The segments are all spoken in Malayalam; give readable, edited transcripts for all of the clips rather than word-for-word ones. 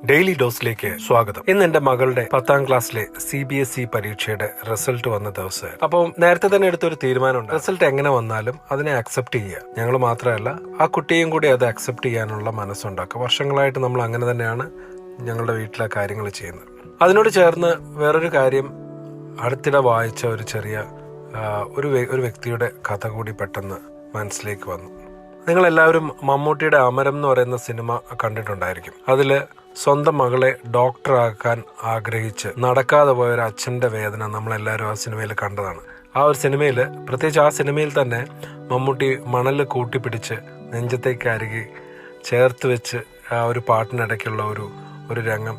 ഡെയിലി ഡോസിലേക്ക് സ്വാഗതം. ഇന്ന് എന്റെ മകളുടെ 10ാം ക്ലാസ്സിലെ CBSE പരീക്ഷയുടെ റിസൾട്ട് വന്ന ദിവസം. അപ്പോൾ നേരത്തെ തന്നെ എടുത്തൊരു തീരുമാനമുണ്ട്, റിസൾട്ട് എങ്ങനെ വന്നാലും അതിനെ അക്സെപ്റ്റ് ചെയ്യുക. ഞങ്ങൾ മാത്രമല്ല, ആ കുട്ടിയും കൂടി അത് അക്സെപ്റ്റ് ചെയ്യാനുള്ള മനസ്സുണ്ടാക്കുക. വർഷങ്ങളായിട്ട് നമ്മൾ അങ്ങനെ തന്നെയാണ് ഞങ്ങളുടെ വീട്ടിലെ കാര്യങ്ങൾ ചെയ്യുന്നത്. അതിനോട് ചേർന്ന് വേറൊരു കാര്യം, അടുത്തിടെ വായിച്ച ഒരു ചെറിയ ഒരു വ്യക്തിയുടെ കഥ കൂടി പെട്ടെന്ന് മനസ്സിലേക്ക് വന്നു. നിങ്ങളെല്ലാവരും മമ്മൂട്ടിയുടെ അമരം എന്ന് പറയുന്ന സിനിമ കണ്ടിട്ടുണ്ടായിരിക്കും. അതില് സ്വന്തം മകളെ ഡോക്ടറാക്കാൻ ആഗ്രഹിച്ച് നടക്കാതെ പോയ ഒരു അച്ഛൻ്റെ വേദന നമ്മളെല്ലാവരും ആ സിനിമയിൽ കണ്ടതാണ്. ആ ഒരു സിനിമയിൽ, പ്രത്യേകിച്ച് ആ സിനിമയിൽ തന്നെ മമ്മൂട്ടി മണൽ കൂട്ടിപ്പിടിച്ച് നെഞ്ചത്തേക്ക് അരുകി ചേർത്ത് വെച്ച് ആ ഒരു പാട്ടിനിടയ്ക്കുള്ള ഒരു രംഗം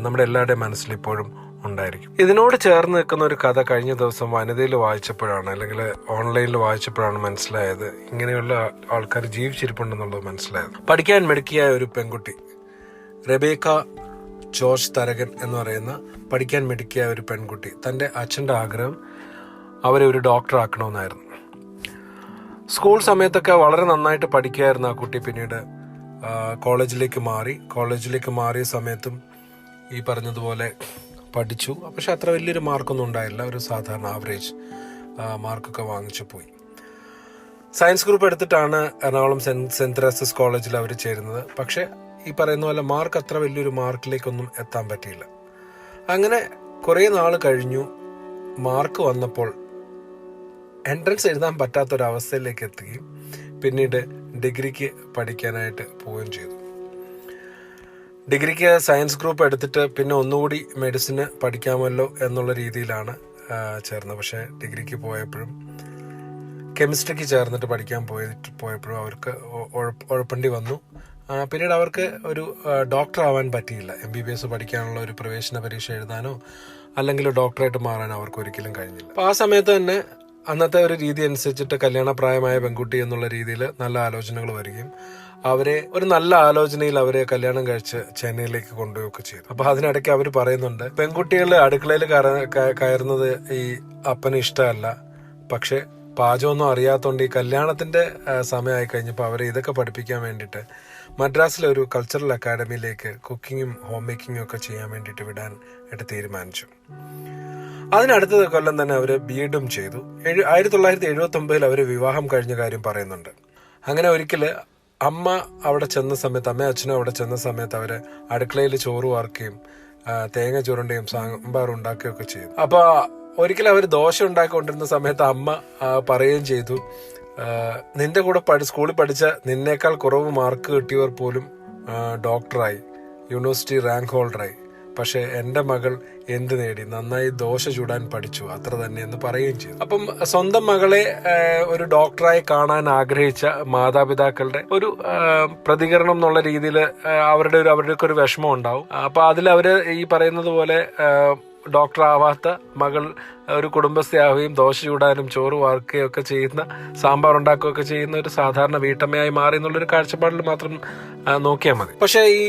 നമ്മുടെ എല്ലാവരുടെയും മനസ്സിൽ ഇപ്പോഴും ഉണ്ടായിരിക്കും. ഇതിനോട് ചേർന്ന് നിൽക്കുന്ന ഒരു കഥ കഴിഞ്ഞ ദിവസം വനിതയിൽ വായിച്ചപ്പോഴാണ്, അല്ലെങ്കിൽ ഓൺലൈനിൽ വായിച്ചപ്പോഴാണ് മനസ്സിലായത്, ഇങ്ങനെയുള്ള ആൾക്കാർ ജീവിച്ചിരിപ്പുണ്ടെന്നുള്ളത് മനസ്സിലായത്. പഠിക്കാൻ മിടുക്കിയായ ഒരു പെൺകുട്ടി, റെബേക്ക ജോർജ് തരകൻ എന്ന് പറയുന്ന പഠിക്കാൻ മിടുക്കിയ ഒരു പെൺകുട്ടി, തൻ്റെ അച്ഛൻ്റെ ആഗ്രഹം അവരെ ഒരു ഡോക്ടർ ആക്കണമെന്നായിരുന്നു. സ്കൂൾ സമയത്തൊക്കെ വളരെ നന്നായിട്ട് പഠിക്കുകയായിരുന്നു ആ കുട്ടി. പിന്നീട് കോളേജിലേക്ക് മാറിയ സമയത്തും ഈ പറഞ്ഞതുപോലെ പഠിച്ചു. പക്ഷെ അത്ര വലിയൊരു മാർക്കൊന്നും ഉണ്ടായില്ല, ഒരു സാധാരണ ആവറേജ് മാർക്കൊക്കെ വാങ്ങിച്ചു പോയി. സയൻസ് ഗ്രൂപ്പ് എടുത്തിട്ടാണ് എറണാകുളം സെന്റ് തെരേസസ് കോളേജിൽ അവർ ചേരുന്നത്. പക്ഷെ ഈ പറയുന്ന പോലെ മാർക്ക് അത്ര വലിയൊരു മാർക്കിലേക്കൊന്നും എത്താൻ പറ്റിയില്ല. അങ്ങനെ കുറേ നാൾ കഴിഞ്ഞു. മാർക്ക് വന്നപ്പോൾ എൻട്രൻസ് എഴുതാൻ പറ്റാത്തൊരവസ്ഥയിലേക്ക് എത്തുകയും പിന്നീട് ഡിഗ്രിക്ക് പഠിക്കാനായിട്ട് പോവുകയും ചെയ്തു. ഡിഗ്രിക്ക് സയൻസ് ഗ്രൂപ്പ് എടുത്തിട്ട് പിന്നെ ഒന്നുകൂടി മെഡിസിന് പഠിക്കാമല്ലോ എന്നുള്ള രീതിയിലാണ് ചേർന്നത്. പക്ഷേ ഡിഗ്രിക്ക് പോയപ്പോഴും കെമിസ്ട്രിക്ക് ചേർന്നിട്ട് പഠിക്കാൻ പോയപ്പോഴും അവർക്ക് ഉഴപ്പേണ്ടി വന്നു. പിന്നീട് അവർക്ക് ഒരു ഡോക്ടർ ആവാൻ പറ്റിയില്ല. MBBS പഠിക്കാനുള്ള ഒരു പ്രവേശന പരീക്ഷ എഴുതാനോ അല്ലെങ്കിൽ ഡോക്ടറായിട്ട് മാറാനോ അവർക്ക് ഒരിക്കലും കഴിഞ്ഞില്ല. അപ്പോൾ ആ സമയത്ത് തന്നെ അന്നത്തെ ഒരു രീതി അനുസരിച്ചിട്ട് കല്യാണപ്രായമായ പെൺകുട്ടി എന്നുള്ള രീതിയിൽ നല്ല ആലോചനകൾ വരികയും അവരെ ഒരു നല്ല ആലോചനയിൽ അവരെ കല്യാണം കഴിച്ച് ചെന്നൈയിലേക്ക് കൊണ്ടുപോവുകയൊക്കെ ചെയ്തു. അപ്പൊ അതിനിടയ്ക്ക് അവർ പറയുന്നുണ്ട്, പെൺകുട്ടികൾ അടുക്കളയിൽ കയറുന്നത് ഈ അപ്പന് ഇഷ്ടമല്ല, പക്ഷെ പാചകമൊന്നും അറിയാത്തതുകൊണ്ട് ഈ കല്യാണത്തിന്റെ സമയമായി കഴിഞ്ഞപ്പോൾ അവരെ ഇതൊക്കെ പഠിപ്പിക്കാൻ വേണ്ടിയിട്ട് മദ്രാസിലെ ഒരു കൾച്ചറൽ അക്കാഡമിയിലേക്ക് കുക്കിങ്ങും ഹോം മേക്കിങ്ങും ഒക്കെ ചെയ്യാൻ വേണ്ടിയിട്ട് വിടാൻ ആയിട്ട് തീരുമാനിച്ചു. അതിനടുത്ത കൊല്ലം തന്നെ അവർ BEdും ചെയ്തു. 1979 അവർ വിവാഹം കഴിഞ്ഞ കാര്യം പറയുന്നുണ്ട്. അങ്ങനെ ഒരിക്കൽ അമ്മ അവിടെ ചെന്ന സമയത്ത്, അമ്മയും അച്ഛനും അവിടെ ചെന്ന സമയത്ത് അവര് അടുക്കളയിൽ ചോറ് വാർക്കുകയും തേങ്ങ ചുരണ്ടുകയും സാമ്പാർ ഉണ്ടാക്കുകയൊക്കെ ചെയ്തു. അപ്പൊ ഒരിക്കലും അവർ ദോശ ഉണ്ടാക്കിക്കൊണ്ടിരുന്ന സമയത്ത് അമ്മ പറയുകയും ചെയ്തു, നിന്റെ കൂടെ സ്കൂളിൽ പഠിച്ച നിന്നേക്കാൾ കുറവ് മാർക്ക് കിട്ടിയവർ പോലും ഡോക്ടറായി, യൂണിവേഴ്സിറ്റി റാങ്ക് ഹോൾഡറായി, പക്ഷെ എൻ്റെ മകൾ എന്ത് നേടി, നന്നായി ദോശ ചൂടാൻ പഠിച്ചു, അത്ര തന്നെ എന്ന് പറയുകയും ചെയ്തു. അപ്പം സ്വന്തം മകളെ ഒരു ഡോക്ടറായി കാണാൻ ആഗ്രഹിച്ച മാതാപിതാക്കളുടെ ഒരു പ്രതികരണം എന്നുള്ള രീതിയിൽ അവരുടെയൊക്കെ ഒരു വിഷമം ഉണ്ടാവും. അപ്പൊ അതിൽ അവര് ഈ പറയുന്നത് പോലെ ഡോക്ടർ ആവാത്ത മകൾ ഒരു കുടുംബസ്ഥയാവുകയും ദോശ ചൂടാനും ചോറ് വാർക്കുകയും ഒക്കെ ചെയ്യുന്ന, സാമ്പാർ ഉണ്ടാക്കുകയൊക്കെ ചെയ്യുന്ന ഒരു സാധാരണ വീട്ടമ്മയായി മാറി എന്നുള്ളൊരു കാഴ്ചപ്പാടിൽ മാത്രം നോക്കിയാൽ മതി. പക്ഷെ ഈ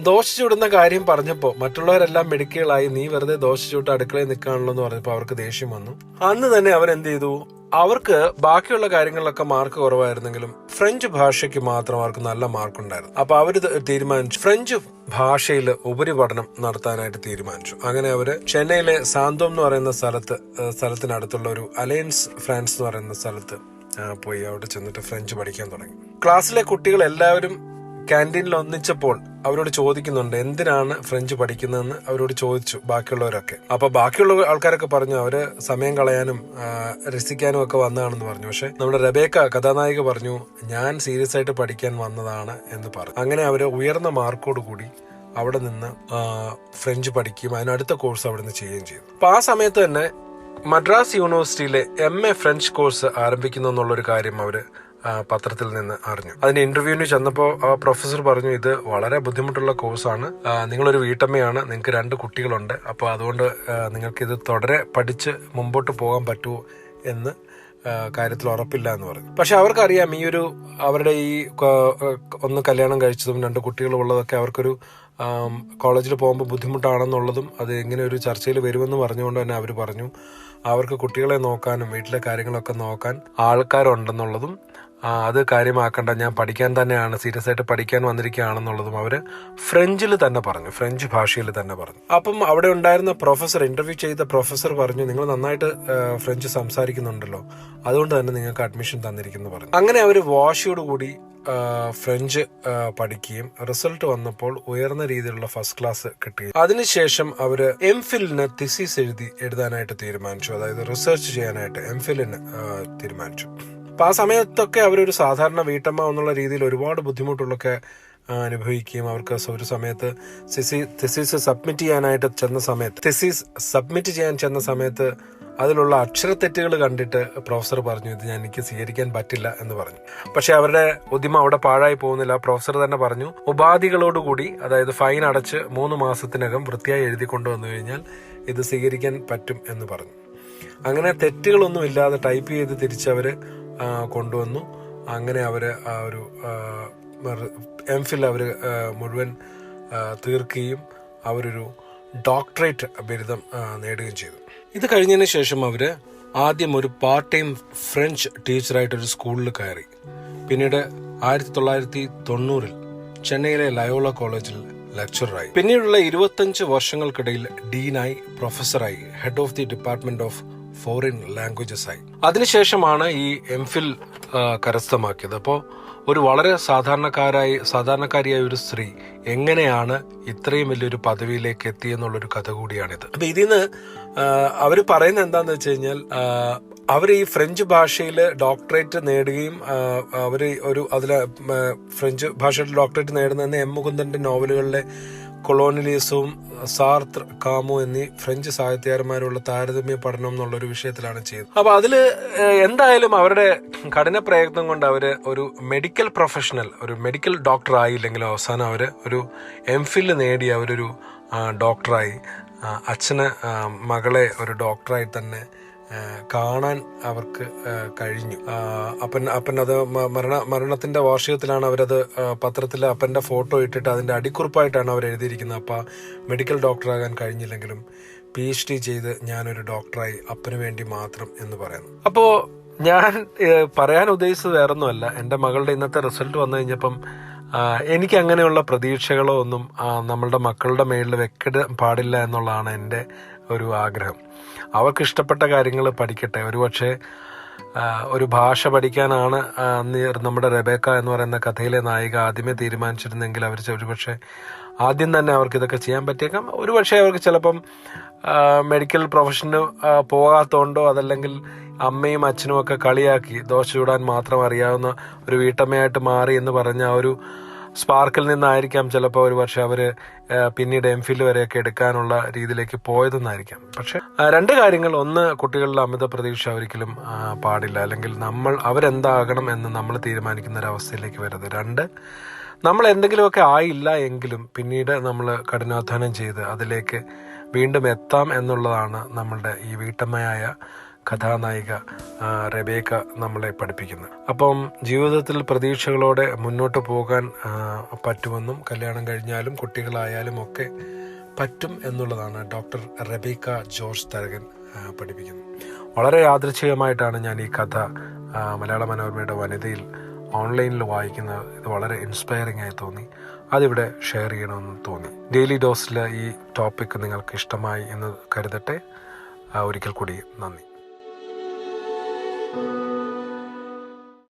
ദോശ ചൂടുന്ന കാര്യം പറഞ്ഞപ്പോൾ മറ്റുള്ളവരെല്ലാം മെഡിക്കലായി, നീ വെറുതെ ദോശ ചൂട്ട് അടുക്കളയിൽ നിൽക്കാണല്ലോ എന്ന് പറഞ്ഞപ്പോൾ അവർക്ക് ദേഷ്യം വന്നു. അന്ന് തന്നെ അവരെന്ത് ചെയ്തു, അവർക്ക് ബാക്കിയുള്ള കാര്യങ്ങളിലൊക്കെ മാർക്ക് കുറവായിരുന്നെങ്കിലും ഫ്രഞ്ച് ഭാഷയ്ക്ക് മാത്രം അവർക്ക് നല്ല മാർക്കുണ്ടായിരുന്നു. അപ്പൊ അവര് തീരുമാനിച്ചു ഫ്രഞ്ച് ഭാഷയിൽ ഉപരിപഠനം നടത്താനായിട്ട് തീരുമാനിച്ചു. അങ്ങനെ അവര് ചെന്നൈയിലെ സാന്തോം എന്ന് പറയുന്ന സ്ഥലത്തിനടുത്തുള്ള ഒരു അലയൻസ് ഫ്രാൻസ് എന്ന് പറയുന്ന സ്ഥലത്ത് പോയി അവിടെ ചെന്നിട്ട് ഫ്രഞ്ച് പഠിക്കാൻ തുടങ്ങി. ക്ലാസ്സിലെ കുട്ടികൾ എല്ലാവരും ക്യാൻറ്റീനിൽ ഒന്നിച്ചപ്പോൾ അവരോട് ചോദിക്കുന്നുണ്ട്, എന്തിനാണ് ഫ്രഞ്ച് പഠിക്കുന്നതെന്ന് അവരോട് ചോദിച്ചു ബാക്കിയുള്ളവരൊക്കെ. അപ്പൊ ബാക്കിയുള്ള ആൾക്കാരൊക്കെ പറഞ്ഞു അവര് സമയം കളയാനും രസിക്കാനും ഒക്കെ വന്നതാണെന്ന് പറഞ്ഞു. പക്ഷെ നമ്മുടെ റെബേക്ക കഥാനായിക പറഞ്ഞു, ഞാൻ സീരിയസ് ആയിട്ട് പഠിക്കാൻ വന്നതാണ് എന്ന് പറഞ്ഞു. അങ്ങനെ അവര് ഉയർന്ന മാർക്കോട് കൂടി അവിടെ നിന്ന് ഫ്രഞ്ച് പഠിക്കുകയും അതിനടുത്ത കോഴ്സ് അവിടെ നിന്ന് ചെയ്യുകയും ചെയ്തു. അപ്പൊ ആ സമയത്ത് തന്നെ മദ്രാസ് യൂണിവേഴ്സിറ്റിയിലെ MA ഫ്രഞ്ച് കോഴ്സ് ആരംഭിക്കുന്നു എന്നുള്ളൊരു കാര്യം അവര് പത്രത്തിൽ നിന്ന് അറിഞ്ഞു. അതിന് ഇന്റർവ്യൂവിന് ചെന്നപ്പോൾ ആ പ്രൊഫസർ പറഞ്ഞു, ഇത് വളരെ ബുദ്ധിമുട്ടുള്ള കോഴ്സാണ്, നിങ്ങളൊരു വീട്ടമ്മയാണ്, നിങ്ങൾക്ക് 2 കുട്ടികളുണ്ട്, അപ്പോൾ അതുകൊണ്ട് നിങ്ങൾക്ക് ഇത് തുടരെ പഠിച്ച് മുമ്പോട്ട് പോകാൻ പറ്റുമോ എന്ന് കാര്യത്തിൽ ഉറപ്പില്ല എന്ന് പറഞ്ഞു. പക്ഷെ അവർക്കറിയാം അവരുടെ ഈ ഒന്ന് കല്യാണം കഴിച്ചതും 2 കുട്ടികളുള്ളതൊക്കെ അവർക്കൊരു കോളേജിൽ പോകുമ്പോൾ ബുദ്ധിമുട്ടാണെന്നുള്ളതും അത് ഇങ്ങനെ ഒരു ചർച്ചയിൽ വരുമെന്ന് പറഞ്ഞുകൊണ്ട് തന്നെ അവർ പറഞ്ഞു അവർക്ക് കുട്ടികളെ നോക്കാനും വീട്ടിലെ കാര്യങ്ങളൊക്കെ നോക്കാൻ ആൾക്കാരുണ്ടെന്നുള്ളതും അത് കാര്യമാക്കണ്ട, ഞാൻ പഠിക്കാൻ തന്നെയാണ്, സീരിയസ് ആയിട്ട് പഠിക്കാൻ വന്നിരിക്കുകയാണെന്നുള്ളതും അവർ ഫ്രഞ്ചിൽ തന്നെ പറഞ്ഞു, ഫ്രഞ്ച് ഭാഷയിൽ തന്നെ പറഞ്ഞു. അപ്പം അവിടെ ഉണ്ടായിരുന്ന പ്രൊഫസർ, ഇന്റർവ്യൂ ചെയ്ത പ്രൊഫസർ പറഞ്ഞു, നിങ്ങൾ നന്നായിട്ട് ഫ്രഞ്ച് സംസാരിക്കുന്നുണ്ടല്ലോ, അതുകൊണ്ട് തന്നെ നിങ്ങൾക്ക് അഡ്മിഷൻ തന്നിരിക്കുന്നു പറഞ്ഞു. അങ്ങനെ അവർ വാശിയോടുകൂടി ഫ്രഞ്ച് പഠിക്കുകയും റിസൾട്ട് വന്നപ്പോൾ ഉയർന്ന രീതിയിലുള്ള ഫസ്റ്റ് ക്ലാസ് കിട്ടുകയും അതിനുശേഷം അവര് എംഫിലിന് തിസീസ് എഴുതാനായിട്ട് തീരുമാനിച്ചു. അതായത് റിസർച്ച് ചെയ്യാനായിട്ട് എംഫിലിന് തീരുമാനിച്ചു. അപ്പൊ ആ സമയത്തൊക്കെ അവരൊരു സാധാരണ വീട്ടമ്മ എന്നുള്ള രീതിയിൽ ഒരുപാട് ബുദ്ധിമുട്ടുകളൊക്കെ അനുഭവിക്കുകയും അവർക്ക് ഒരു സമയത്ത് തിസീസ് സബ്മിറ്റ് ചെയ്യാൻ ചെന്ന സമയത്ത് അതിലുള്ള അക്ഷരത്തെറ്റുകൾ കണ്ടിട്ട് പ്രൊഫസർ പറഞ്ഞു, ഇത് എനിക്ക് സ്വീകരിക്കാൻ പറ്റില്ല എന്ന് പറഞ്ഞു. പക്ഷെ അവരുടെ ഉദ്യമം അവിടെ പാഴായി പോകുന്നില്ല. പ്രൊഫസർ തന്നെ പറഞ്ഞു, ഉപാധികളോടുകൂടി, അതായത് ഫൈൻ അടച്ച് 3 മാസത്തിനകം വൃത്തിയായി എഴുതി കൊണ്ടുവന്നു കഴിഞ്ഞാൽ ഇത് സ്വീകരിക്കാൻ പറ്റും എന്ന് പറഞ്ഞു. അങ്ങനെ തെറ്റുകളൊന്നും ഇല്ലാതെ ടൈപ്പ് ചെയ്ത് തിരിച്ചവര് കൊണ്ടുവന്നു. അങ്ങനെ അവര് ആ ഒരു എംഫിൽ അവര് മുഴുവൻ തീർക്കുകയും അവരൊരു ഡോക്ടറേറ്റ് ബിരുദം നേടുകയും ചെയ്തു. ഇത് കഴിഞ്ഞതിന് ശേഷം അവര് ആദ്യം ഒരു പാർട്ട് ടൈം ഫ്രഞ്ച് ടീച്ചറായിട്ടൊരു സ്കൂളിൽ കയറി. പിന്നീട് 1990 ചെന്നൈയിലെ ലയോള കോളേജിൽ ലെക്ചറായി. പിന്നീടുള്ള 25 വർഷങ്ങൾക്കിടയിൽ ഡീനായി, പ്രൊഫസറായി, head of the department of foreign languages ആയി. അതിനുശേഷമാണ് ഈ എംഫിൽ കരസ്ഥമാക്കിയത്. അപ്പോൾ ഒരു വളരെ സാധാരണക്കാരിയായ ഒരു സ്ത്രീ എങ്ങനെയാണ് ഇത്രയും വലിയൊരു പദവിയിലേക്ക് എത്തിയെന്നുള്ളൊരു കഥ കൂടിയാണിത്. അപ്പൊ ഇതിന്ന് അവര് പറയുന്നത് എന്താന്ന് വെച്ച് കഴിഞ്ഞാൽ, അവർ ഈ ഫ്രഞ്ച് ഭാഷയിൽ ഡോക്ടറേറ്റ് നേടുകയും ഫ്രഞ്ച് ഭാഷയിൽ ഡോക്ടറേറ്റ് നേടുന്നതെന്ന് എം മുകുന്ദന്റെ നോവലുകളിലെ കൊളോണിയലിസവും സാർത്ര, കാമു എന്നീ ഫ്രഞ്ച് സാഹിത്യകാരന്മാരുള്ള താരതമ്യ പഠനം എന്നുള്ളൊരു വിഷയത്തിലാണ് ചെയ്തത്. അപ്പൊ അതില് എന്തായാലും അവരുടെ കഠിന പ്രയത്നം കൊണ്ട് അവര് ഒരു മെഡിക്കൽ പ്രൊഫഷണൽ, ഒരു മെഡിക്കൽ ഡോക്ടർ ആയില്ലെങ്കിലും അവസാനം അവര് ഒരു എംഫിൽ നേടി അവരൊരു ഡോക്ടറായി. അച്ഛന് മകളെ ഒരു ഡോക്ടറായി തന്നെ കാണാൻ അവർക്ക് കഴിഞ്ഞു. അപ്പൻ അത് മരണത്തിന്റെ വാർഷികത്തിലാണ് അവരത് പത്രത്തിൽ അപ്പന്റെ ഫോട്ടോ ഇട്ടിട്ട് അതിന്റെ അടിക്കുറിപ്പായിട്ടാണ് അവർ എഴുതിയിരിക്കുന്നത്. അപ്പ മെഡിക്കൽ ഡോക്ടറാകാൻ കഴിഞ്ഞില്ലെങ്കിലും PhD ചെയ്ത് ഞാനൊരു ഡോക്ടറായി, അപ്പന് വേണ്ടി മാത്രം എന്ന് പറയുന്നു. അപ്പോ ഞാൻ പറയാൻ ഉദ്ദേശിച്ചത് വേറൊന്നുമല്ല, എൻ്റെ മകളുടെ ഇന്നത്തെ റിസൾട്ട് വന്നു കഴിഞ്ഞപ്പം എനിക്ക് അങ്ങനെയുള്ള പ്രതീക്ഷകളോ ഒന്നും നമ്മളുടെ മക്കളുടെ മേളിൽ വെക്കാൻ പാടില്ല എന്നുള്ളതാണ് എൻ്റെ ഒരു ആഗ്രഹം. അവർക്ക് ഇഷ്ടപ്പെട്ട കാര്യങ്ങൾ പഠിക്കട്ടെ. ഒരുപക്ഷെ ഒരു ഭാഷ പഠിക്കാനാണ് നമ്മുടെ റെബേക്ക എന്ന് പറയുന്ന കഥയിലെ നായിക ആദ്യമേ തീരുമാനിച്ചിരുന്നെങ്കിൽ അവർ ഒരുപക്ഷെ ആദ്യം തന്നെ അവർക്ക് ഇതൊക്കെ ചെയ്യാൻ പറ്റിയേക്കാം. ഒരുപക്ഷെ അവർക്ക് ചിലപ്പം മെഡിക്കൽ പ്രൊഫഷന് പോകാത്തോണ്ടോ അതല്ലെങ്കിൽ അമ്മയും അച്ഛനും ഒക്കെ കളിയാക്കി ദോശ ചൂടാൻ മാത്രം അറിയാവുന്ന ഒരു വീട്ടമ്മയായിട്ട് മാറി എന്ന് പറഞ്ഞ ആ ഒരു സ്പാർക്കിൽ നിന്നായിരിക്കാം ചിലപ്പോൾ ഒരു പക്ഷെ അവര് പിന്നീട് എംഫിൽ വരെയൊക്കെ എടുക്കാനുള്ള രീതിയിലേക്ക് പോയതെന്നായിരിക്കാം. പക്ഷെ 2 കാര്യങ്ങൾ: ഒന്ന്, കുട്ടികളുടെ അമിത പ്രതീക്ഷ ഒരിക്കലും പാടില്ല, അല്ലെങ്കിൽ അവരെന്താകണം എന്ന് നമ്മൾ തീരുമാനിക്കുന്ന ഒരു അവസ്ഥയിലേക്ക് വരരുത്. 2, നമ്മൾ എന്തെങ്കിലുമൊക്കെ ആയില്ല എങ്കിലും പിന്നീട് നമ്മൾ കഠിനാധ്വാനം ചെയ്ത് അതിലേക്ക് വീണ്ടും എത്താം എന്നുള്ളതാണ് നമ്മളുടെ ഈ വീട്ടമ്മയായ കഥാനായിക റെബേക്ക നമ്മളെ പഠിപ്പിക്കുന്നത്. അപ്പം ജീവിതത്തിൽ പ്രതീക്ഷകളോടെ മുന്നോട്ട് പോകാൻ പറ്റുമെന്നും കല്യാണം കഴിഞ്ഞാലും കുട്ടികളായാലും ഒക്കെ പറ്റും എന്നുള്ളതാണ് ഡോക്ടർ റെബേക്ക ജോർജ് തരകൻ പഠിപ്പിക്കുന്നത്. വളരെ യാദൃച്ഛികമായിട്ടാണ് ഞാൻ ഈ കഥ മലയാള മനോരമയുടെ വനിതയിൽ ഓൺലൈനിൽ വായിക്കുന്നത്. ഇത് വളരെ ഇൻസ്പയറിംഗ് ആയി തോന്നി, അതിവിടെ ഷെയർ ചെയ്യണമെന്ന് തോന്നി. ഡെയിലി ഡോസിൽ ഈ ടോപ്പിക് നിങ്ങൾക്ക് ഇഷ്ടമായി എന്ന് കരുതട്ടെ. ഒരിക്കൽ കൂടി നന്ദി.